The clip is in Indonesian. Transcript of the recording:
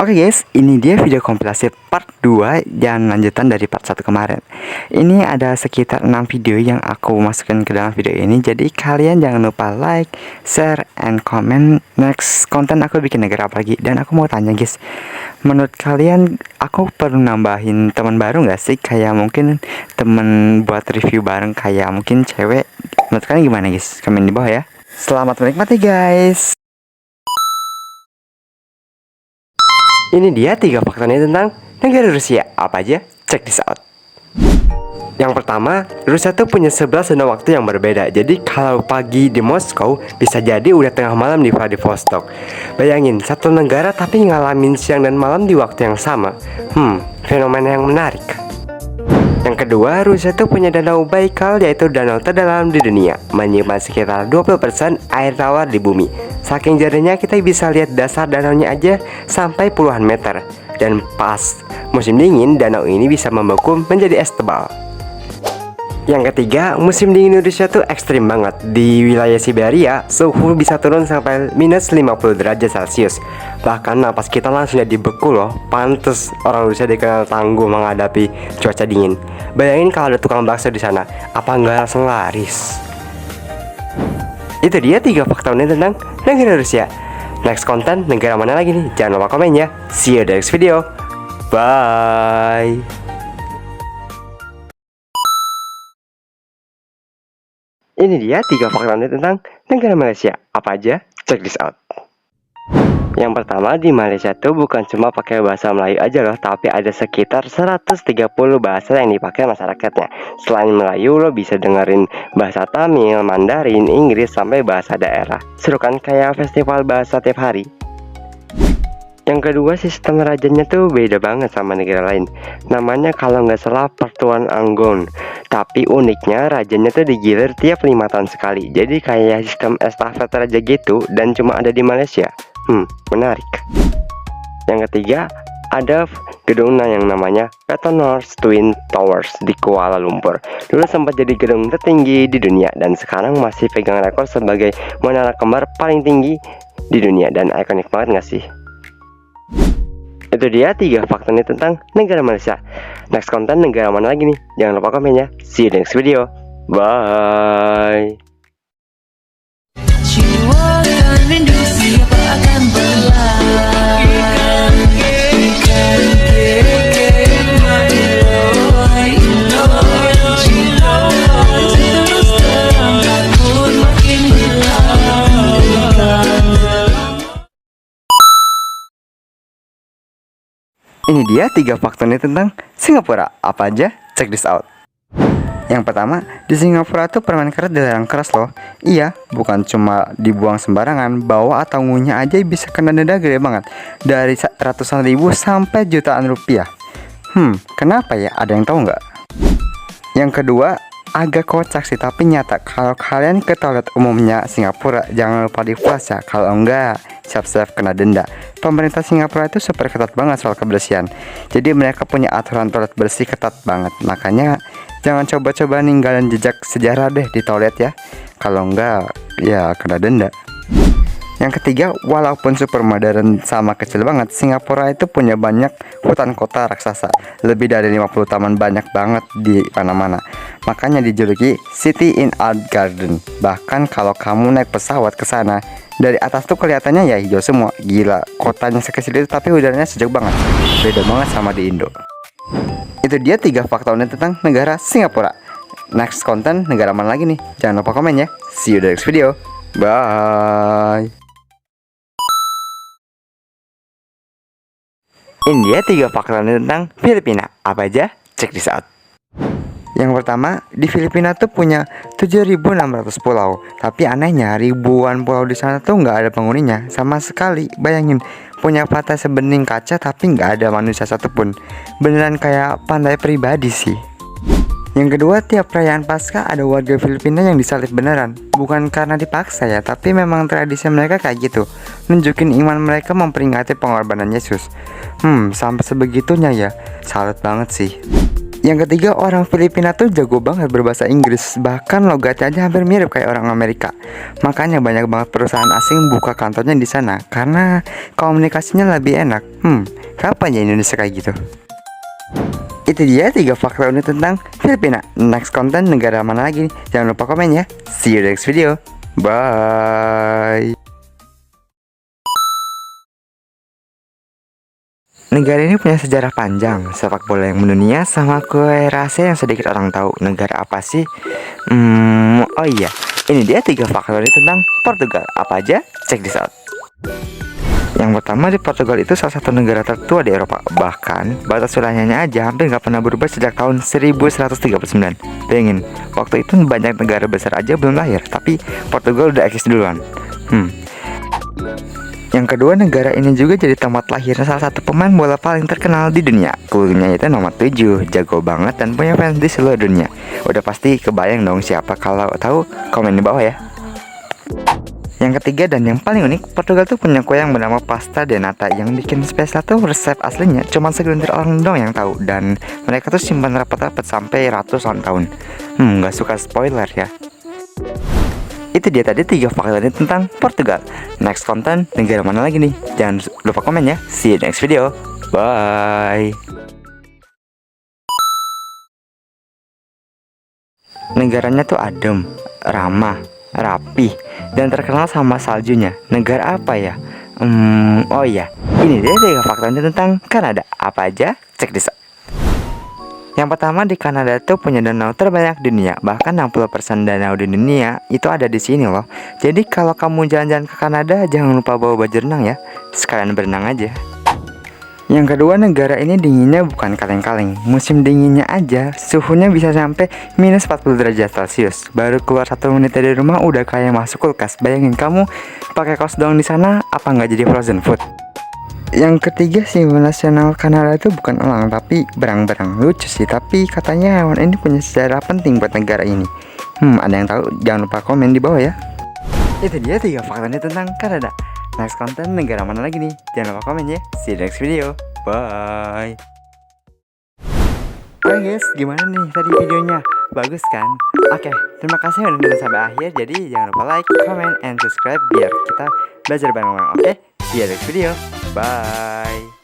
Oke guys, ini dia video kompilasi part 2 dan lanjutan dari part 1 kemarin. Ini ada sekitar 6 video yang aku masukkan ke dalam video ini. Jadi kalian jangan lupa like, share, and comment next konten aku bikin negara apa lagi. Dan aku mau tanya guys, menurut kalian aku perlu nambahin teman baru gak sih? Kayak mungkin temen buat review bareng, kayak mungkin cewek. Menurut kalian gimana guys? Komen di bawah ya. Selamat menikmati guys. Ini dia 3 faktanya tentang negara Rusia. Apa aja? Check this out. Yang pertama, Rusia tuh punya 11 zona waktu yang berbeda. Jadi kalau pagi di Moskow, bisa jadi udah tengah malam di Vladivostok. Bayangin, satu negara tapi ngalamin siang dan malam di waktu yang sama. Fenomena yang menarik. Yang kedua, Rusia tuh punya danau Baikal, yaitu danau terdalam di dunia, menyimpan sekitar 20% air tawar di bumi. Saking jernihnya kita bisa lihat dasar danaunya aja sampai puluhan meter. Dan pas musim dingin, danau ini bisa membeku menjadi es tebal. Yang ketiga, musim dingin Rusia tuh ekstrim banget. Di wilayah Siberia, suhu bisa turun sampai minus 50 derajat Celcius. Bahkan napas kita langsung jadi beku loh. Pantes orang Rusia dikenal tangguh menghadapi cuaca dingin. Bayangin kalau ada tukang bakso di sana, apa nggak langsung laris? Itu dia 3 fakta unik tentang negara Rusia. Next konten negara mana lagi nih? Jangan lupa komen ya. See you in the next video. Bye. Ini dia 3 fakta unik tentang negara Malaysia. Apa aja? Check this out. Yang pertama, di Malaysia tuh bukan cuma pakai bahasa Melayu aja loh, tapi ada sekitar 130 bahasa yang dipakai masyarakatnya. Selain Melayu, lo bisa dengerin bahasa Tamil, Mandarin, Inggris, sampai bahasa daerah. Seru kan, kayak festival bahasa tiap hari. Yang kedua, sistem rajanya tuh beda banget sama negara lain. Namanya kalau nggak salah Pertuan Anggon. Tapi uniknya rajanya tuh digilir tiap 5 tahun sekali. Jadi kayak sistem estafet raja gitu, dan cuma ada di Malaysia. Menarik. Yang ketiga, ada gedung yang namanya Petronas Twin Towers di Kuala Lumpur. Dulu sempat jadi gedung tertinggi di dunia, dan sekarang masih pegang rekor sebagai menara kembar paling tinggi di dunia. Dan ikonik banget gak sih? Itu dia 3 fakta nih tentang negara Malaysia. Next konten negara mana lagi nih? Jangan lupa komen ya. See you in the next video. Bye. Rindu siapa akan berlalu. Ini dia 3 fakta nih tentang Singapura. Apa aja? Check this out. Yang pertama, di Singapura tuh permen karet dilarang keras loh. Iya, bukan cuma dibuang sembarangan, bawa atau ngunyah aja bisa kena denda gede banget, dari ratusan ribu sampai jutaan rupiah. Kenapa ya? Ada yang tahu nggak? Yang kedua, agak kocak sih tapi nyata. Kalau kalian ke toilet umumnya Singapura, jangan lupa di flush ya. Kalau enggak, siap-siap kena denda. Pemerintah Singapura itu super ketat banget soal kebersihan. Jadi mereka punya aturan toilet bersih ketat banget. Makanya jangan coba-coba ninggalin jejak sejarah deh di toilet ya. Kalau enggak, ya kena denda. Yang ketiga, walaupun super modern sama kecil banget, Singapura itu punya banyak hutan kota raksasa. Lebih dari 50 taman, banyak banget di mana-mana. Makanya dijuluki City in Art Garden. Bahkan kalau kamu naik pesawat ke sana, dari atas tuh kelihatannya ya hijau semua. Gila, kotanya sekecil itu tapi udaranya sejuk banget. Beda banget sama di Indo. Itu dia 3 fakta unik tentang negara Singapura. Next konten negara mana lagi nih? Jangan lupa komen ya. See you in the next video. Bye. Ini dia 3 fakta tentang Filipina. Apa aja? Check this out. Yang pertama, di Filipina tuh punya 7.600 pulau. Tapi anehnya, ribuan pulau di sana tuh nggak ada penghuninya sama sekali. Bayangin, punya pantai sebening kaca tapi nggak ada manusia satupun. Beneran kayak pantai pribadi sih. Yang kedua, tiap perayaan Paskah ada warga Filipina yang disalib beneran. Bukan karena dipaksa ya, tapi memang tradisi mereka kayak gitu. Nunjukin iman mereka memperingati pengorbanan Yesus. Sampai sebegitunya ya. Salut banget sih. Yang ketiga, orang Filipina tuh jago banget berbahasa Inggris. Bahkan logatnya aja hampir mirip kayak orang Amerika. Makanya banyak banget perusahaan asing buka kantornya di sana karena komunikasinya lebih enak. Kapan ya Indonesia kayak gitu? Itu dia 3 fakta unik tentang Filipina. Next konten negara mana lagi nih? Jangan lupa komen ya. See you next video. Bye. Negara ini punya sejarah panjang sepak bola yang mendunia, sama kue rahasia yang sedikit orang tahu. Negara apa sih? Oh iya, ini dia 3 fakta unik tentang Portugal. Apa aja? Check this out. Yang pertama, di Portugal itu salah satu negara tertua di Eropa. Bahkan batas wilayahnya aja hampir nggak pernah berubah sejak tahun 1139. Bayangin, waktu itu banyak negara besar aja belum lahir, tapi Portugal udah eksis duluan. Yang kedua, negara ini juga jadi tempat lahir salah satu pemain bola paling terkenal di dunia. Klunya itu nomor 7, jago banget dan punya fans di seluruh dunia. Udah pasti kebayang dong siapa, kalau tahu komen di bawah ya. Yang ketiga dan yang paling unik, Portugal tuh punya kue yang bernama pasta de nata. Yang bikin spesial tuh resep aslinya cuma segelintir orang dong yang tahu, dan mereka tuh simpan rapat-rapat sampai ratusan tahun. Nggak suka spoiler ya. Itu dia tadi 3 fakta ini tentang Portugal. Next konten negara mana lagi nih? Jangan lupa komen ya. See you next video. Bye. Negaranya tuh adem, ramah, rapih, dan terkenal sama saljunya. Negara apa ya? Oh iya, ini dia 3 fakta ini tentang Kanada. Apa aja? Check this out. Yang pertama, di Kanada tuh punya danau terbanyak di dunia. Bahkan 60% danau di dunia itu ada di sini loh. Jadi kalau kamu jalan-jalan ke Kanada, jangan lupa bawa baju renang ya. Sekalian berenang aja. Yang kedua, negara ini dinginnya bukan kaleng-kaleng. Musim dinginnya aja suhunya bisa sampai minus 40 derajat Celcius. Baru keluar 1 menit dari rumah udah kayak masuk kulkas. Bayangin kamu pakai kaos doang di sana, apa nggak jadi frozen food? Yang ketiga, simbol nasional Kanada itu bukan elang tapi berang-berang. Lucu sih, tapi katanya hewan ini punya sejarah penting buat negara ini. Ada yang tahu? Jangan lupa komen di bawah ya. Itu dia 3 faktanya tentang Kanada. Next konten negara mana lagi nih? Jangan lupa komen ya. See you next video. Bye. Oke guys, gimana nih tadi videonya? Bagus kan? Oke, terima kasih udah nonton sampai akhir. Jadi jangan lupa like, comment, and subscribe biar kita belajar bareng-bareng. Oke? See you next video. Bye.